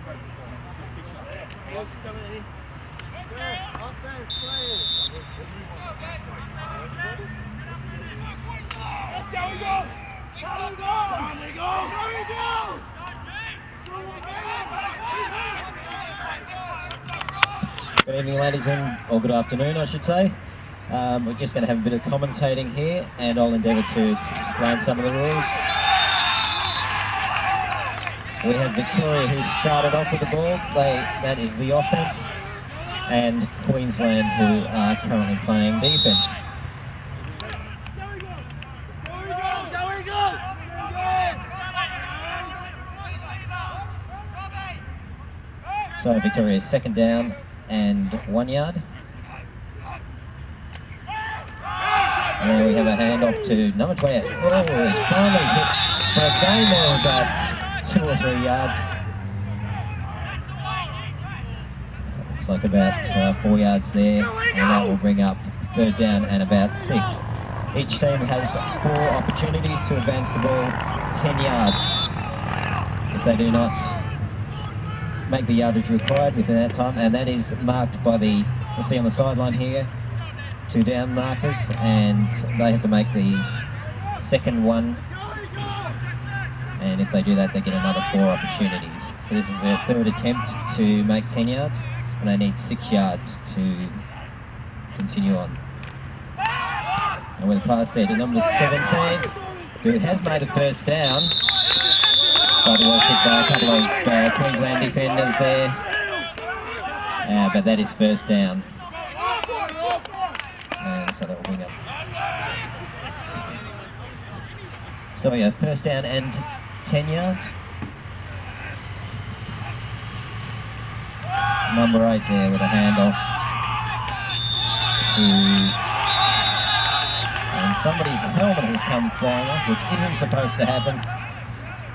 Offense players. Down we go! Down we go! Down we go! Down we go! Good evening, ladies or good afternoon, I should say. We're just going to have a bit of commentating here, and I'll endeavour to explain some of the rules. We have Victoria, who started off with the ball. That is the offence, and Queensland, who are currently playing defence. So Victoria's second down and 1 yard. And then we have a handoff to number 20. Oh, it's finally hit for a gain of about 2 or 3 yards. Looks like about 4 yards there, and that will bring up third down and about 6. Each team has 4 opportunities to advance the ball 10 yards. If they do not make the yardage required within that time, and that is marked by the, you'll see on the sideline here, 2 down markers, and they have to make the second one, and if they do that they get another 4 opportunities. So this is their third attempt to make 10 yards, and they need 6 yards to continue on. And with a pass there to number 17, who has made the first down, but was hit by a couple of Queensland defenders there, but that is first down. And so that will bring up. So yeah, first down and 10 yards. Number 8 there with a handoff and somebody's helmet has come flying off, which isn't supposed to happen.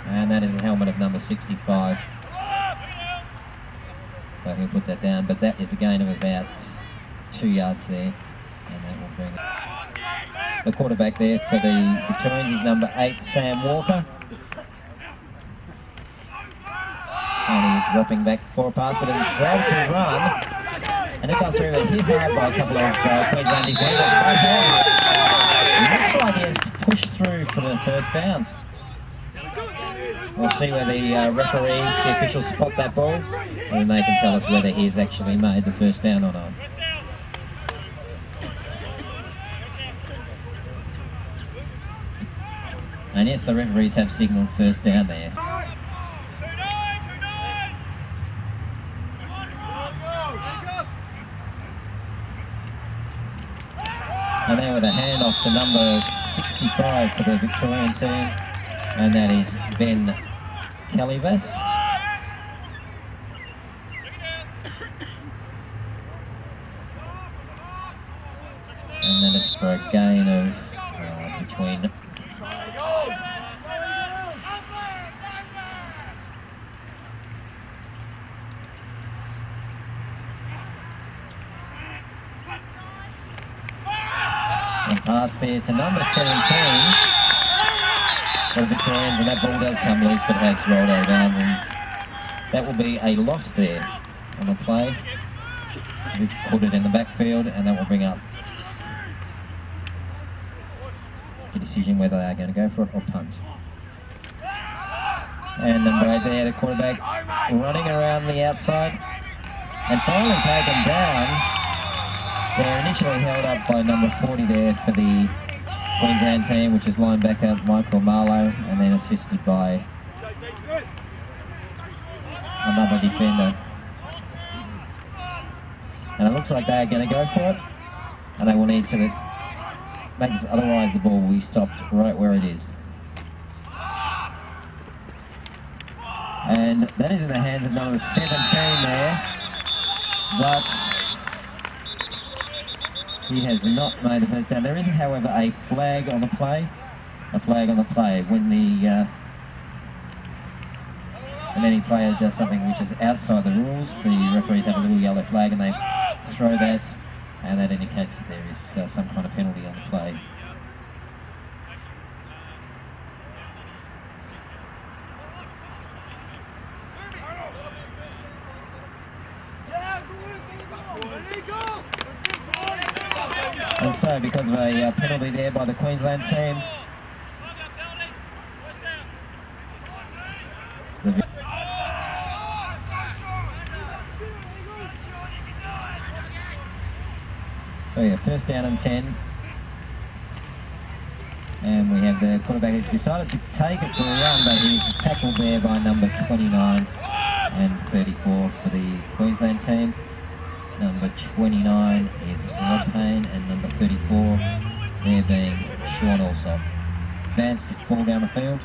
And that is the helmet of number 65. So he'll put that down, but that is a gain of about 2 yards there. And that will bring it. The quarterback there for the Victorians is number 8, Sam Walker. And he's dropping back for a pass, but it's able to run. And it comes through and hit hard by a couple of Queensland defenders. It looks like he has pushed through for the first down. We'll see where the referees, the officials spot that ball, and they can tell us whether he's actually made the first down or not. And yes, the referees have signalled first down there. And now with a handoff to number 65 for the Victorian team, and that is Ben Calivas. And then it's for a gain of between and pass there to number 17 for the Victorians, and that ball does come loose, but has rolled out of bounds, and that will be a loss there on the play. We've put it in the backfield, and that will bring up the decision whether they are going to go for it or punt. And number 8 there, the quarterback running around the outside and finally taken down. They're initially held up by number 40 there for the Queensland team, which is linebacker Michael Marlowe, and then assisted by another defender. And it looks like they are going to go for it, and they will need to make this, otherwise the ball will be stopped right where it is. And that is in the hands of number 17 there, but he has not made a first down. There is, however, a flag on the play. When any player does something which is outside the rules, the referees have a little yellow flag and they throw that, and that indicates that there is some kind of penalty on the play. So because of a penalty there by the Queensland team. So yeah, first down and 10. And we have the quarterback who's decided to take it for a run, but he's tackled there by number 29 and 34 for the Queensland team. Number 29 is Rod Payne, and number 34 there being Sean Alsop. Advance this ball down the field.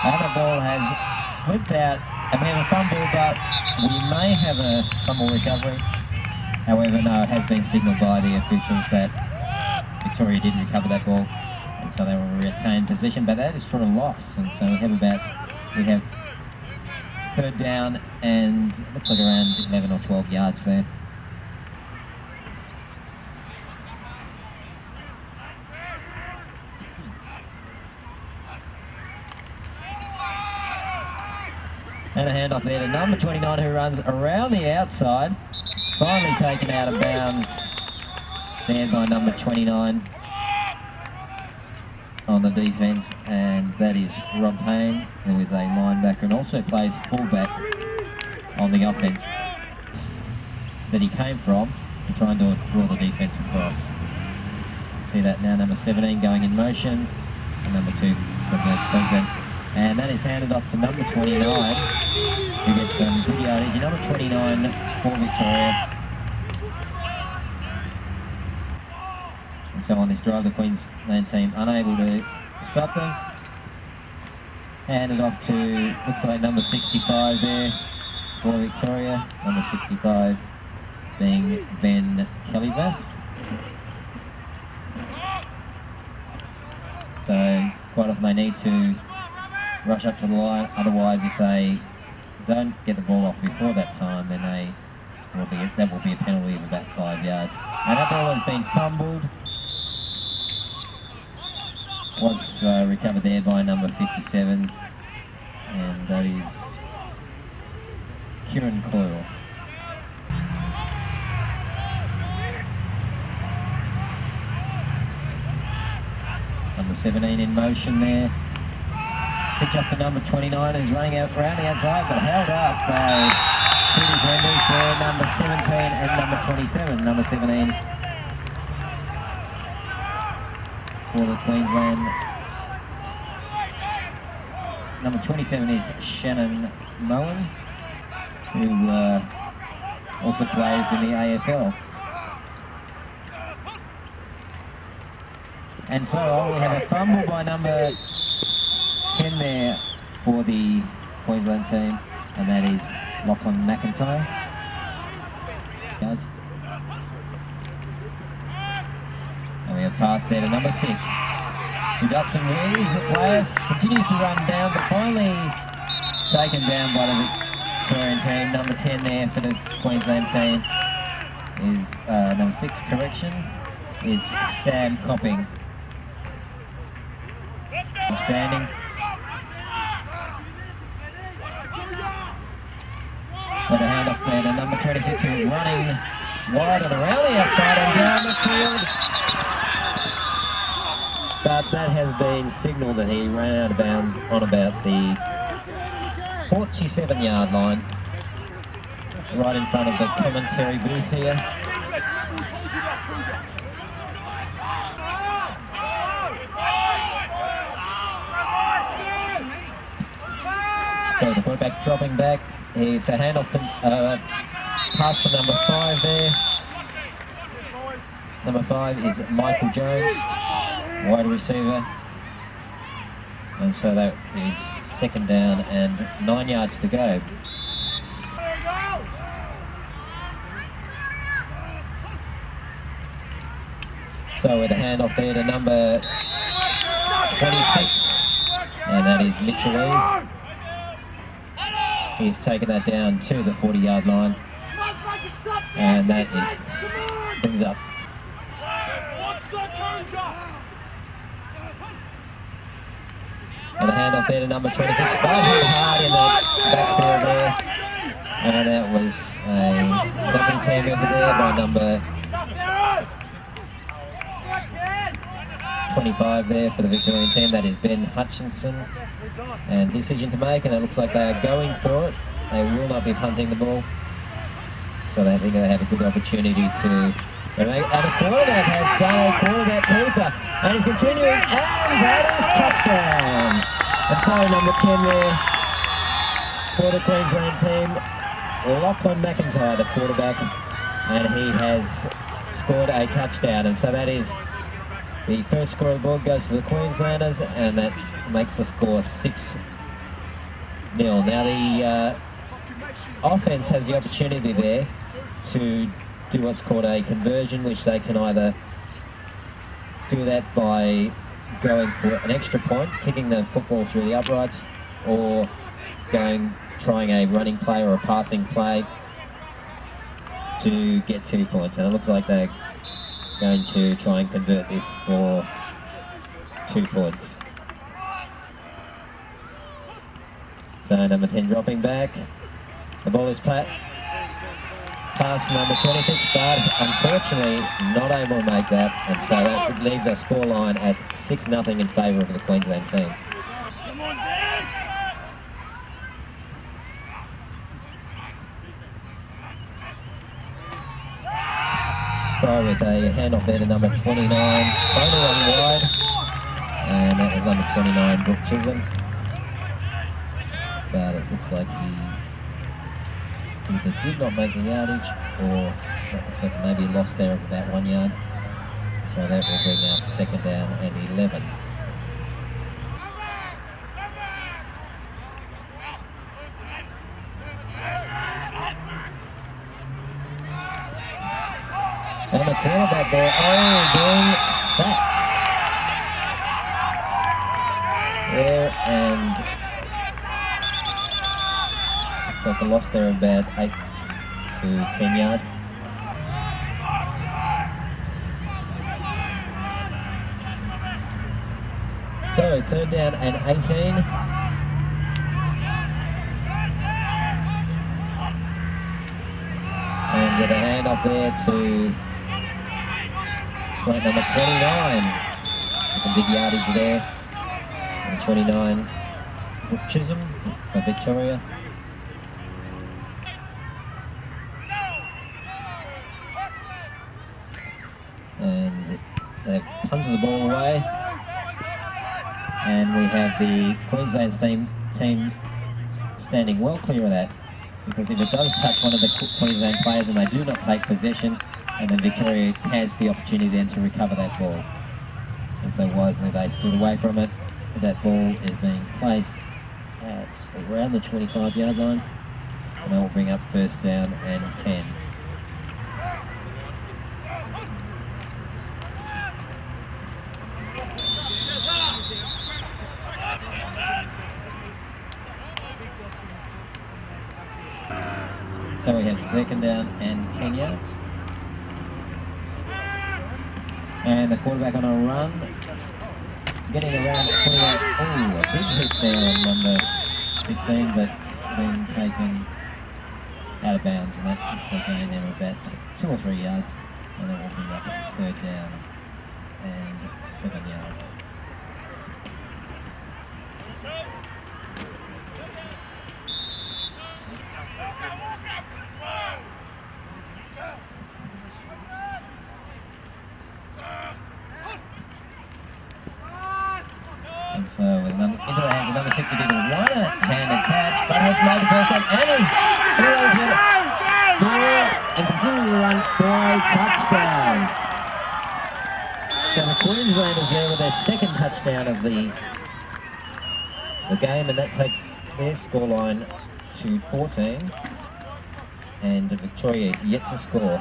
And the ball has slipped out, and we have a fumble, but we may have a fumble recovery. However, no, it has been signalled by the officials that Victoria did recover that ball, and so they will retain position, but that is for a loss, and so we have third down and looks like around 11 or 12 yards there. And a handoff there to number 29 who runs around the outside. Finally taken out of bounds there by number 29 on the defence, and that is Rob Payne, who is a linebacker and also plays fullback on the offence that he came from to try and draw the defence across. See that now, number 17 going in motion, and number 2 from the Queensland. And that is handed off to number 29, who gets some good yardage. Number 29 for Victoria. And so on this drive, the Queensland team unable to stop them. Handed off to, looks like number 65 there for Victoria. Number 65 being Ben Kellyvass. So quite often they need to rush up to the line, otherwise if they don't get the ball off before that time, then that will be a penalty of about 5 yards. And that ball has been fumbled. Was recovered there by number 57, and that is Kieran Coyle. Number 17 in motion there. Pitch off to number 29, who's running out around the outside, but held up by two defenders there, number 17 and number 27. Number 17 for the Queensland. Number 27 is Shannon Moen, who also plays in the AFL. And so we have a fumble by number 10 there for the Queensland team, and that is Lachlan McIntyre. And we have passed there to number 6. Reduction weaves the players, continues to run down, but finally taken down by the Victorian team. Number 10 there for the Queensland team is, number 6 correction, is Sam Copping. Standing. But a hand off there to number 26 who is running wide and around the outside and down the field. But that has been signalled that he ran out of bounds on about the 47-yard line, right in front of the commentary booth here. So the quarterback dropping back. It's a handoff to pass to number 5 there. Number 5 is Michael Jones, wide receiver. And so that is second down and 9 yards to go. So with a handoff there to number 26, and that is Mitchell Lee. He's taken that down to the 40-yard line, and that brings up. And a handoff there to number 26. But hit hard in the backfield there. And that was a double team over there by number 25 there for the Victorian team. That is Ben Hutchinson. And decision to make, and it looks like they are going for it. They will not be punting the ball. So I think they have a good opportunity to... And the quarterback has done a quarterback keeper. And he's continuing, and that is touchdown. And so number 10 there for the Queensland team. Lachlan McIntyre, the quarterback, and he has scored a touchdown. And so that is the first score of the board goes to the Queenslanders, and that makes the score 6-0. Now the offense has the opportunity there to do what's called a conversion, which they can either do that by going for an extra point, kicking the football through the uprights, or trying a running play or a passing play to get 2 points. And it looks like they're going to try and convert this for 2 points. So number 10 dropping back. The ball is past number 26, but unfortunately not able to make that, and so that leaves a scoreline at 6-0 in favour of the Queensland team. So with a handoff there to number 29, only one wide, and that was number 29, Brooke Chisholm. But it looks like he either did not make the yardage, or looks like maybe lost there of about 1 yard. So that will bring up second down and 11. And the quarterback there, being sacked. There, and looks like a loss there of about 8 to 10 yards. So, third down and 18. And with a handoff there to slate number 29. Some big yardage there. And 29, Brooke Chisholm for Victoria. And they've punted the ball away. And we have the Queensland team standing well clear of that, because if it does touch one of the Queensland players and they do not take possession, and then Victoria has the opportunity then to recover that ball. And so wisely they stood away from it. That ball is being placed at around the 25-yard line, and that will bring up first down and 10. So we have second down and 10 yards. And the quarterback on a run. Getting around 28. Oh, a big hit there on number 16, but being taken out of bounds. And that's the gain there of about 2 or 3 yards. And then we'll bring up third down and 7 yards. And so with into the hands of number 6, he did a one-handed catch, but has made the first one and is throws it for and continuing to run for a touchdown. So the Queenslanders there with their second touchdown of the game, and that takes their scoreline to 14. And Victoria yet to score.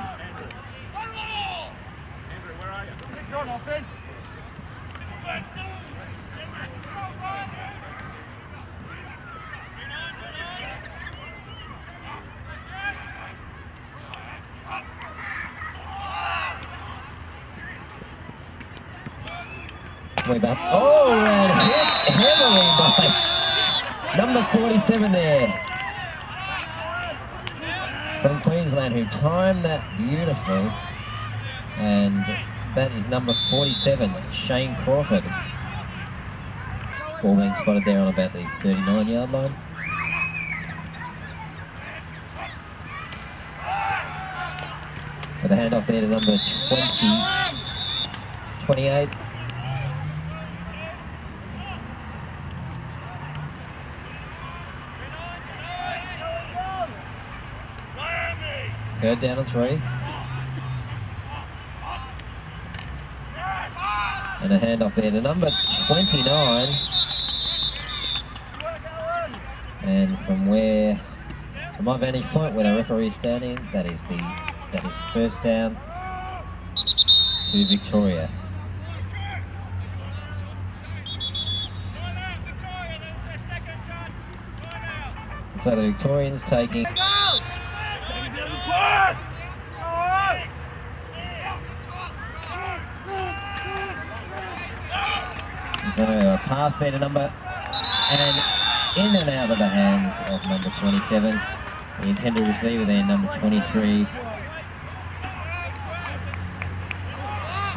sweep up. Oh, and hit heavily by number 47 there. From Queensland, who timed that beautifully. And that is number 47, Shane Crawford. Ball being spotted there on about the 39-yard line. With a handoff there to number 28. Third down and 3. And a handoff there to number 29. And from my vantage point where the referee is standing, that is first down to Victoria. So the Victorians taking a pass there to number, and in and out of the hands of number 27, the intended receiver there, number 23,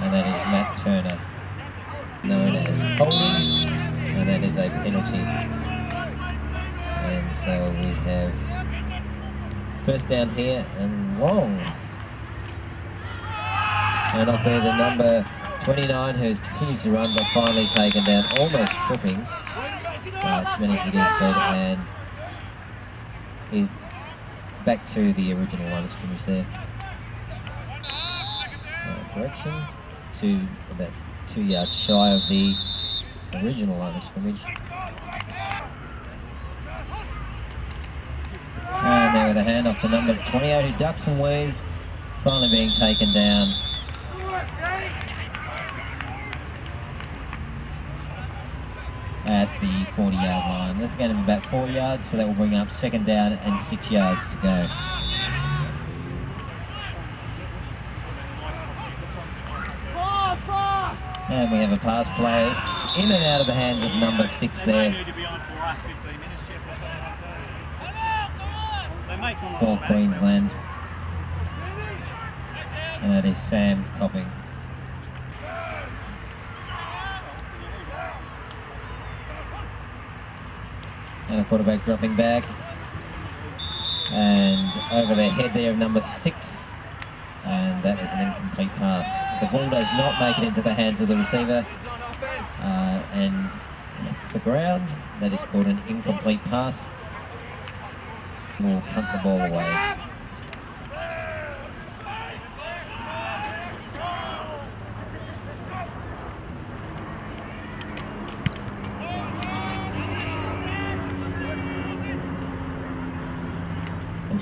and that is Matt Turner, known as holding, and that is a penalty. And so we have first down here and long. And off there the number 29, who continues to run but finally taken down, almost tripping. Managed to get his head, and he's back to the original line of scrimmage there. Correction to about 2 yards shy of the original line of scrimmage. And there with a handoff to number 28, who ducks and weaves, finally being taken down. At the 40-yard line. That's going to be about 4 yards, so that will bring up second down and 6 yards to go. And we have a pass play in and out of the hands of number 6 there for Queensland. And that is Sam Copping. And the quarterback dropping back, and over the head there of number 6, and that is an incomplete pass. The ball does not make it into the hands of the receiver, and hits the ground. That is called an incomplete pass. We'll punt the ball away.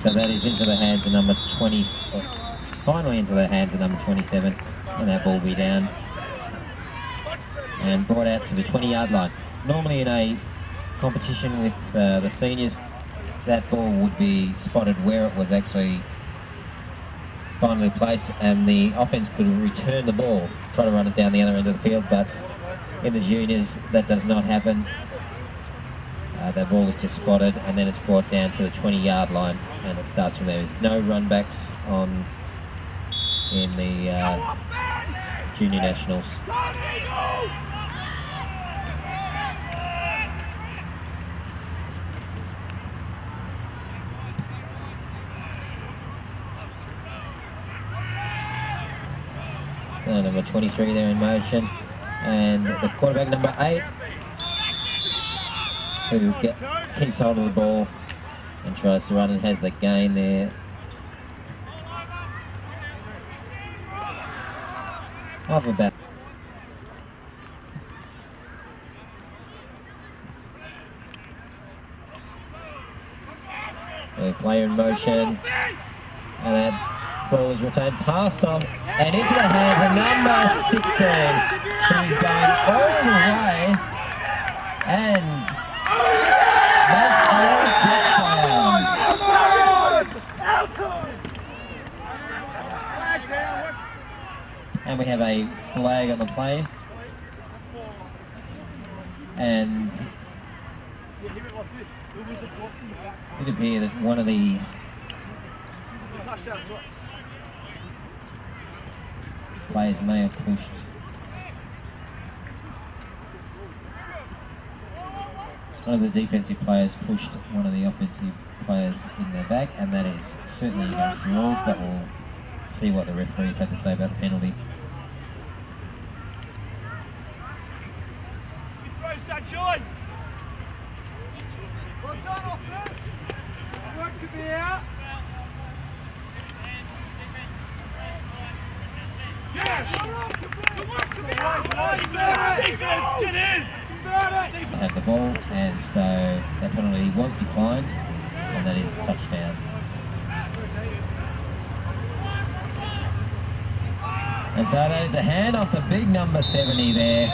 So that is into the hands of number 20, finally into the hands of number 27, and that ball will be down and brought out to the 20-yard line. Normally in a competition with the seniors, that ball would be spotted where it was actually finally placed, and the offense could return the ball, try to run it down the other end of the field, but in the juniors that does not happen. That ball is just spotted, and then it's brought down to the 20-yard line, and it starts from there. There's no run backs in the junior nationals. So number 23 there in motion, and the quarterback number 8. Who keeps hold of the ball and tries to run and has the gain there. Off about. So player in motion, and that ball is retained past on and into the hands of number 16, who's going all the way, and and we have a flag on the play. and Yeah, he went like this. There was a block in the back. it appeared that one of the Touchdown, so players may have pushed one of the defensive players pushed one of the offensive players in their back, and that is certainly against the rules, but we'll see what the referees have to say about the penalty. well done, offense. Work to be out. Yes! Defense, get in! Have the ball, and so that penalty was declined, and that is a touchdown. And so that is a hand off the big number 70 there.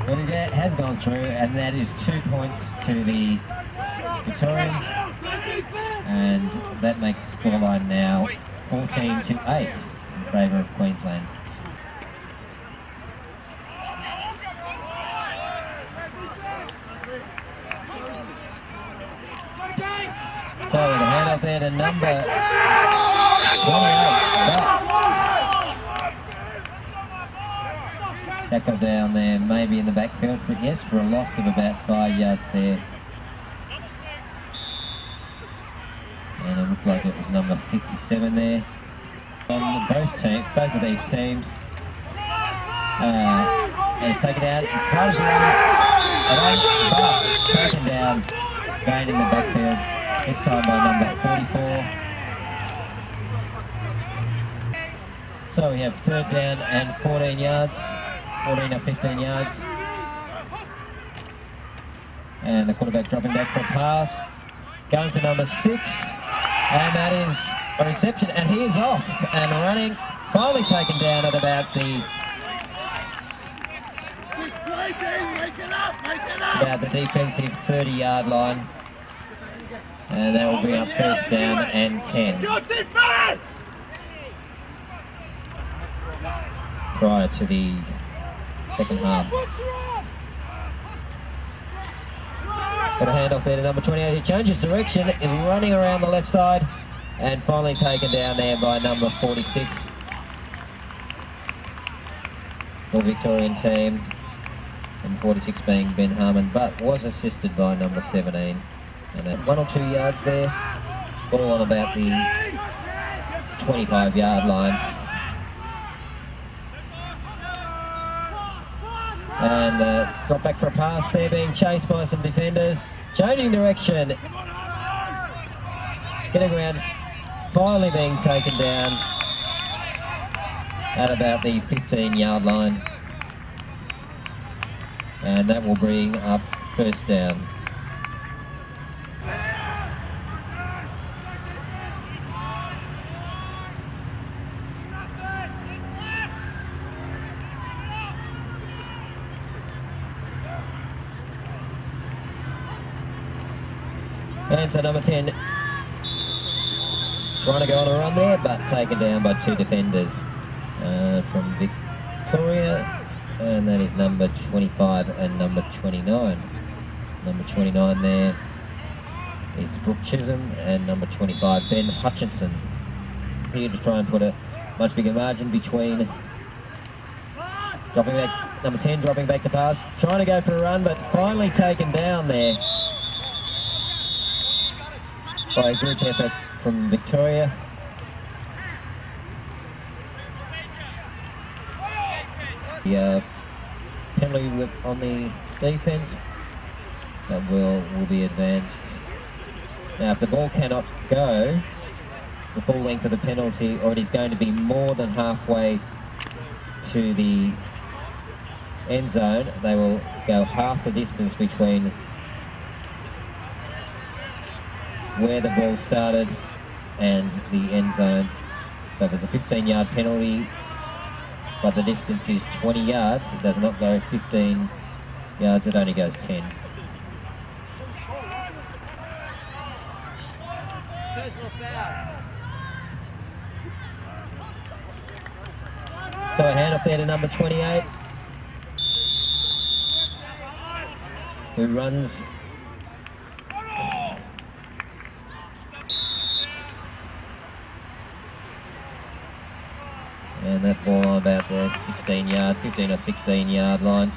But it has gone through, and that is 2 points to the Victorians, and that makes the scoreline now 14-8 in favour of Queensland. So the hand up there to number 28. Tackle down there, maybe in the backfield, but yes, for a loss of about 5 yards there. And it looked like it was number 57 there. On both of these teams. And take it out, close it out, taken down, gained in the backfield, this time by number 44. So we have 3rd down and 14 yards, 14 or 15 yards. And the quarterback dropping back for a pass, going for number 6, and that is a reception, and he is off and running, finally taken down at about the defensive 30-yard line, and that will bring up 1st down and 10 prior to the second half. Got a handoff there to number 28, who changes direction, is running around the left side, and finally taken down there by number 46. The Victorian team, and 46 being Ben Harmon, but was assisted by number 17. And at 1 or 2 yards there, ball on about the 25-yard line. And got back for a pass there, being chased by some defenders. Changing direction. Getting around, finally being taken down at about the 15-yard line. And that will bring up 1st down. And so number 10 trying to go on a run there, but taken down by 2 defenders from Victoria, and that is number 25 and number 29. Number 29 there is Brooke Chisholm, and number 25 Ben Hutchinson. Here to try and put a much bigger margin between. Dropping back, number 10 dropping back to pass, trying to go for a run, but finally taken down there by a group effort from Victoria. The penalty on the defence that will be advanced. Now if the ball cannot go the full length of the penalty, or it is going to be more than halfway to the end zone, they will go half the distance between where the ball started and the end zone. So there's a 15-yard penalty, but the distance is 20 yards. It does not go 15 yards, it only goes 10. Personal foul. So a hand up there to number 28, who runs. And that ball on about the 15 or 16 yard line.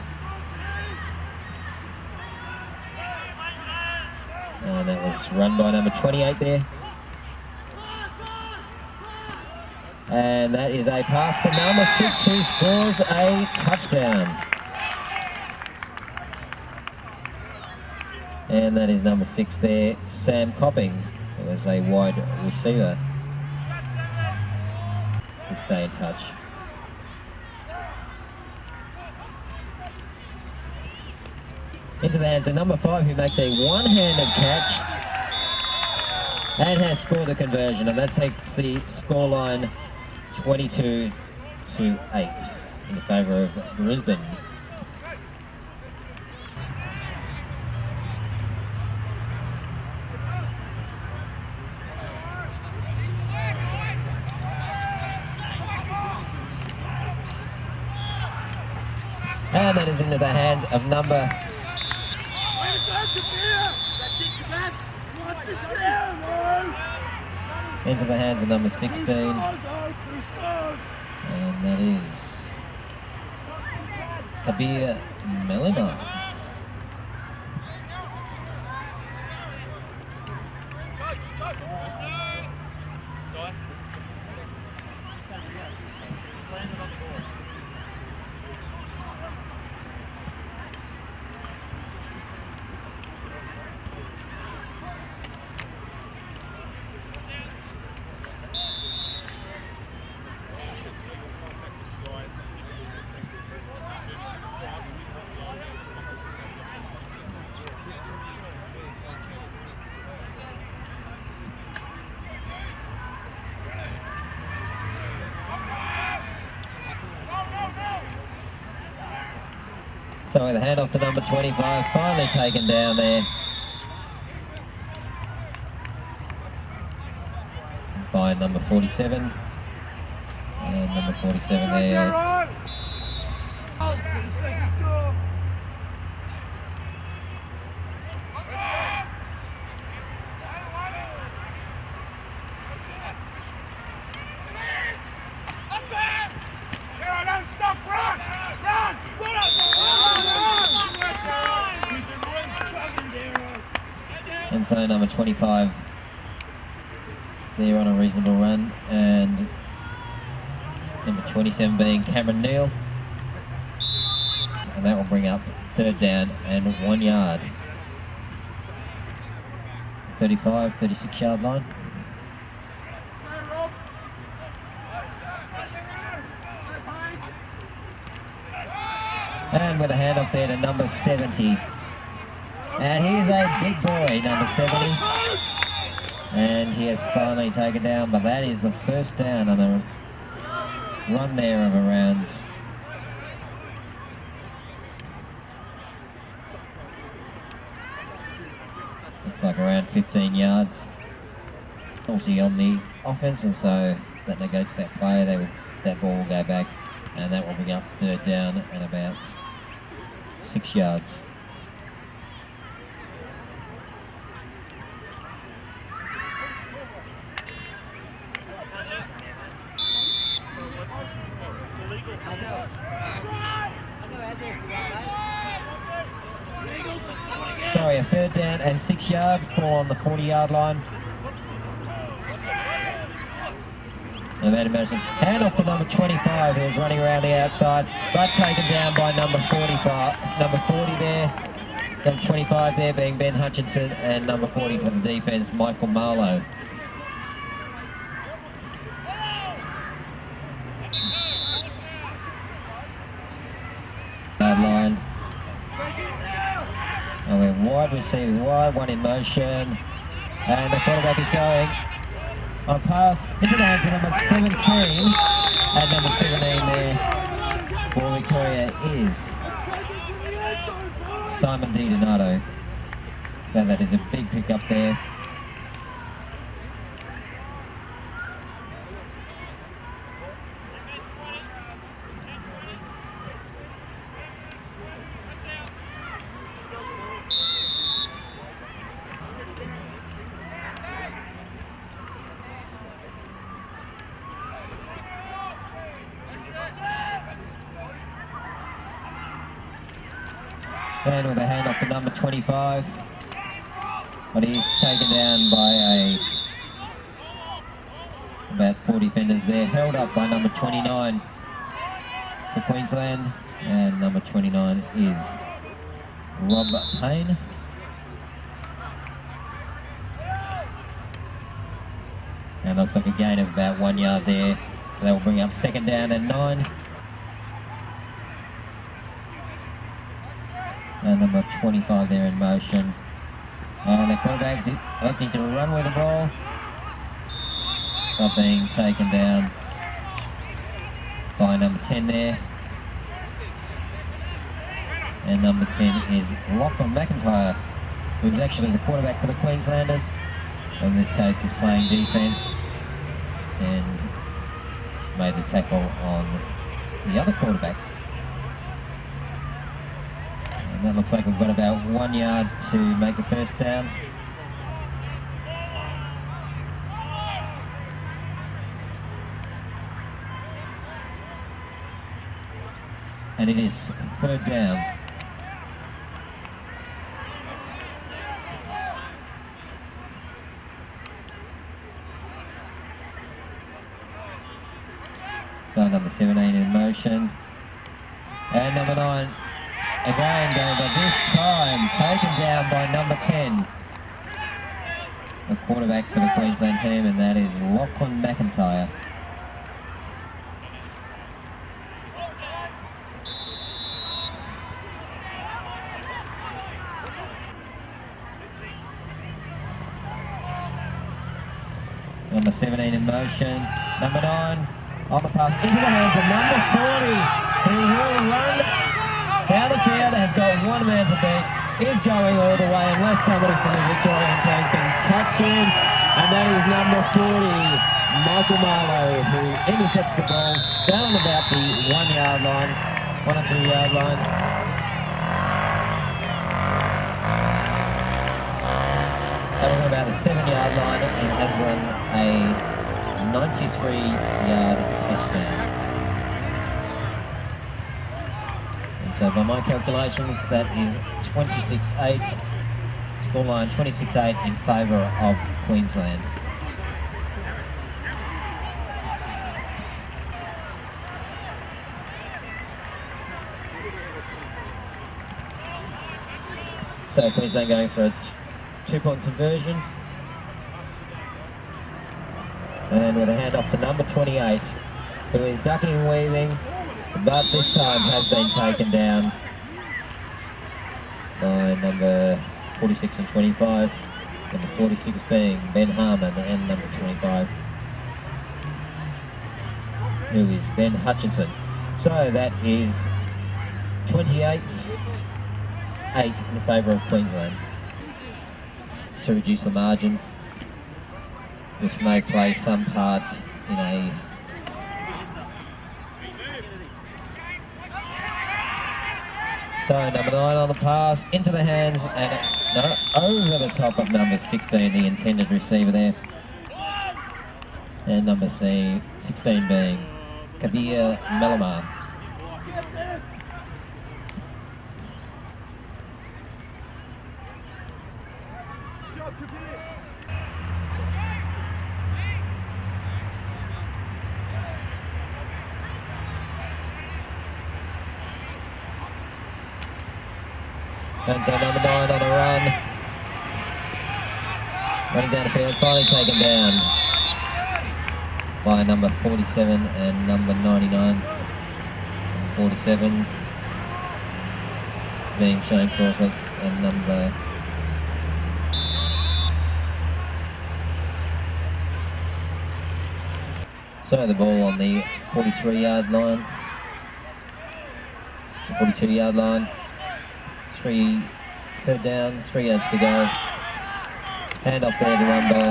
And that was run by number 28 there. And that is a pass to number 6, who scores a touchdown. And that is number 6 there, Sam Copping, who is a wide receiver. To stay in touch. Into the hands of number 5, who makes a one-handed catch and has scored the conversion, and that takes the scoreline 22-8 in favour of Brisbane. And that is into the hands of number... Into the hands of number 16. And that is... Kabir Melima. So the handoff to number 25, finally taken down there by number 47. And number 47 there. And so number 25 there on a reasonable run, and number 27 being Cameron Neal, and that will bring up third down and 1 yard. 35, 36 yard line. And with a hand up there to number 70. And he's a big boy, number 70. And he has finally taken down, but that is the first down on the run there of around looks like around 15 yards. Penalty on the offense, and so that negates that play. That ball will go back, and that will bring up third down and about 6 yards. Sorry, a third down and 6 yards, ball on the 40-yard line. Hand off to number 25, who's running around the outside, but taken down by number 45, number 40 there, number 25 there being Ben Hutchinson, and number 40 for the defence, Michael Marlowe. Line. And we have wide receivers wide, one in motion, and the quarterback is going on pass into the hands of number 17, and number 17 there for Victoria is Simon Di Donato. So that is a big pick up there. And with a hand off to number 25. But he's taken down by about 4 defenders there. Held up by number 29 for Queensland. And number 29 is Rob Payne. And looks like a gain of about 1 yard there. So that will bring up 2nd down and 9. And number 25 there in motion. And the quarterback opting to run with the ball. Not being taken down by number 10 there. And number 10 is Lachlan McIntyre, who's actually the quarterback for the Queenslanders. In this case, he's playing defence and made the tackle on the other quarterback. And that looks like we've got about 1 yard to make the first down. And it is 3rd down. So number 17 in motion. And number 9 again going, but this time taken down by number 10. The quarterback for the Queensland team, and that is Lachlan McIntyre. Number 17 in motion. Number 9 on the pass into the hands of number 40, who will run down the field, has got 1 man to beat, is going all the way unless somebody from the Victorian team can catch him, and that is number 40, Michael Marlowe, who intercepts the ball down about the 1 yard line, 1 or 2 yard line. So we're about the 7 yard line and has run a 93 yard touchdown. And so by my calculations, that is 26-8, scoreline 26-8 in favour of Queensland. So Queensland going for a 2-point conversion. And with a handoff to number 28, who is ducking and weaving, but this time has been taken down by number 46 and 25, number 46 being Ben Harmon, and number 25, who is Ben Hutchinson. So that is 28-8 in favour of Queensland, to reduce the margin, which may play some part in a so number 9 on the pass, into the hands and over the top of number 16, the intended receiver there. And number 16 being Kabir Melamar. And so number 9 on a run. Running down the field, finally taken down by number 47 and number 99. And 47 being Shane Crawford, and number so the ball on the 43 yard line, 42 yard line. 3rd down, 3 yards to go. Hand off there to number.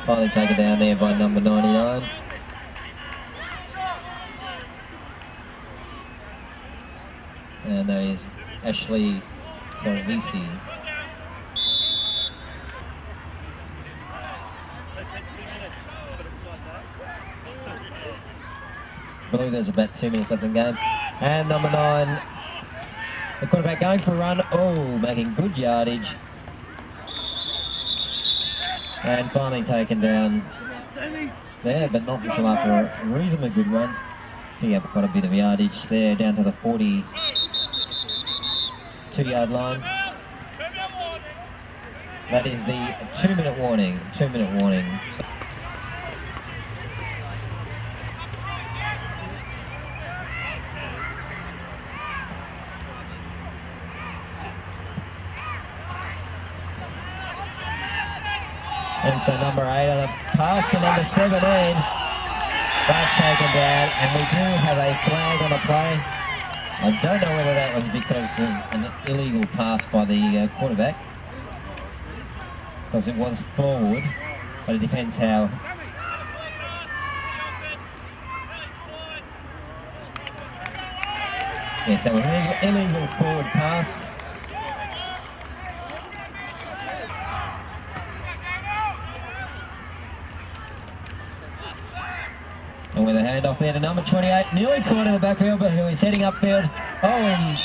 Finally taken down there by number 99. And that is Ashley Corvisi. I believe there's about 2 minutes left in the game. And number 9, the quarterback going for a run. Oh, making good yardage. And finally taken down there, but not until after a reasonably good run. He had quite a bit of yardage there, down to the 42-yard line. That is the 2-minute warning. 2-minute warning. And so number 8 on a pass to number 17. That's taken down, and we do have a flag on the play. I don't know whether that was because of an illegal pass by the quarterback, because it was forward, but it depends how. Yeah, so an illegal forward pass. And with a handoff there to number 28, nearly caught in the backfield, but who is heading upfield. Oh, and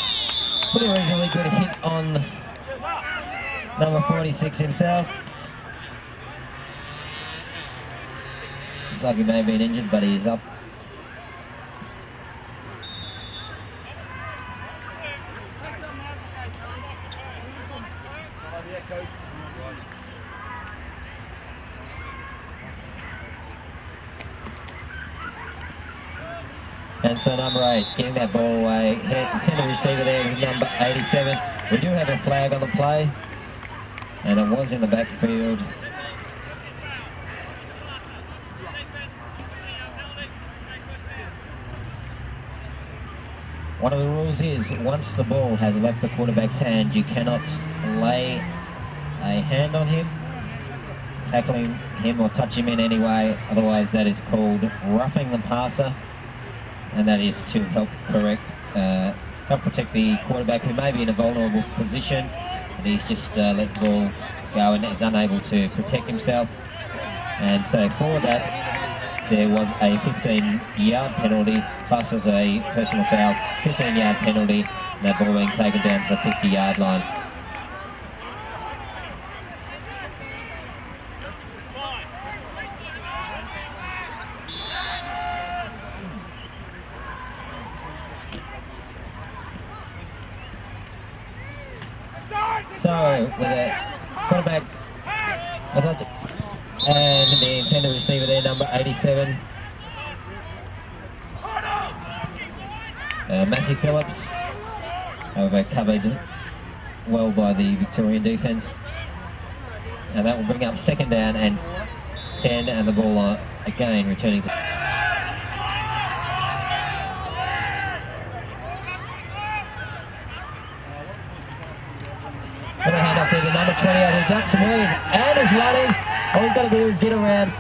put a reasonably good hit on number 46 himself. Looks like he may have been injured, but he's up. And so number 8, getting that ball away, intended receiver there is number 87. We do have a flag on the play, and it was in the backfield. One of the rules is, once the ball has left the quarterback's hand, you cannot lay a hand on him, tackling him or touch him in any way, otherwise that is called roughing the passer. And that is to help help protect the quarterback who may be in a vulnerable position, and he's just let the ball go and is unable to protect himself. And so for that, there was a 15-yard penalty, plus as a personal foul, 15-yard penalty, and that ball being taken down to the 50-yard line. So, with a quarterback, and the intended receiver there, number 87, Matthew Phillips, however covered well by the Victorian defence, and that will bring up 2nd down and 10, and the ball again returning to... Put a hand up there to number 28, who ducks and weaves, and is running. All he's got to do is get around.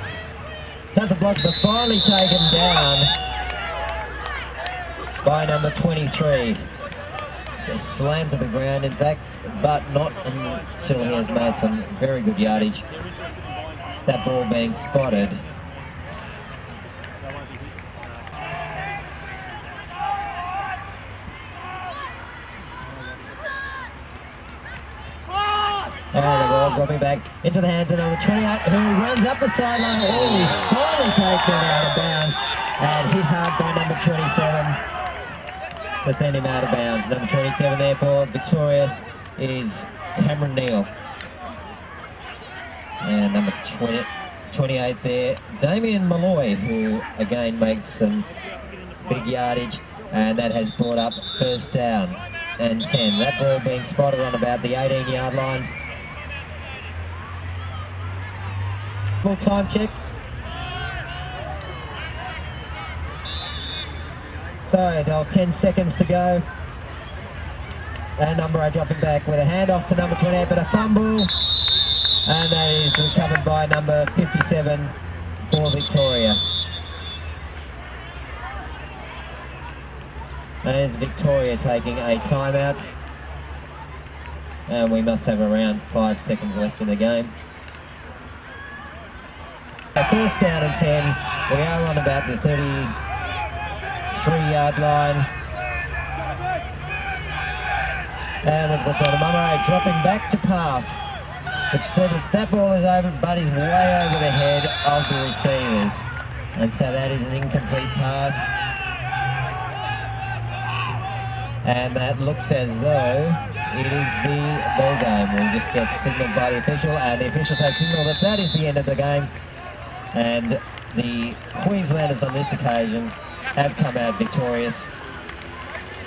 Does a block, but finally taken down by number 23. So slammed to the ground, in fact, but not until he has made some very good yardage. That ball being spotted. And the ball dropping back into the hands of number 28, who runs up the sideline. Oh, he's finally taken out of bounds and hit hard by number 27 to send him out of bounds. Number 27 there for Victoria is Cameron Neal. And number 28 there, Damien Malloy, who again makes some big yardage, and that has brought up 1st down and 10. That ball being spotted on about the 18-yard line. Full time check. So, now 10 seconds to go. And number 8 dropping back with a handoff to number 28, but a fumble. And that is recovered by number 57 for Victoria. That is Victoria taking a timeout. And we must have around 5 seconds left in the game. 1st down and 10. We are on about the 33-yard line. And we've got Mummeray dropping back to pass. That ball is over, but is way over the head of the receivers. And so that is an incomplete pass. And that looks as though it is the ball game. We'll just get signalled by the official, and the official takes signal that that is the end of the game. And the Queenslanders on this occasion have come out victorious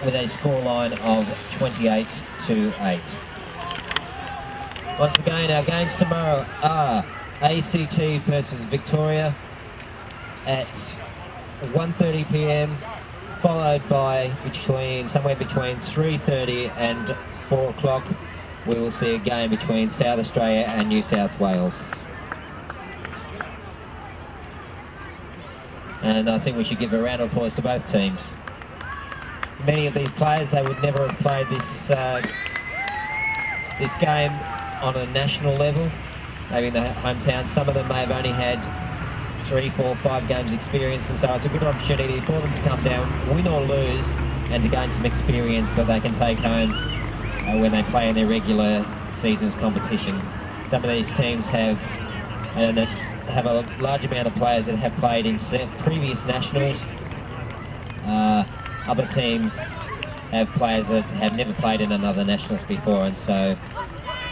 with a scoreline of 28-8. Once again, our games tomorrow are ACT versus Victoria at 1:30 p.m, followed by somewhere between 3:30 and 4 o'clock. We will see a game between South Australia and New South Wales. And I think we should give a round of applause to both teams. Many of these players, they would never have played this game on a national level, maybe in their hometown. Some of them may have only had 3, 4, 5 games experience, and so it's a good opportunity for them to come down, win or lose, and to gain some experience that they can take home when they play in their regular season's competition. Some of these teams have a large amount of players that have played in previous nationals. Other teams have players that have never played in another nationals before, and so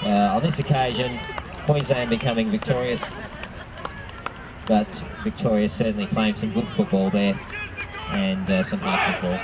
on this occasion, Queensland becoming victorious, but Victoria certainly playing some good football there, and some hard football.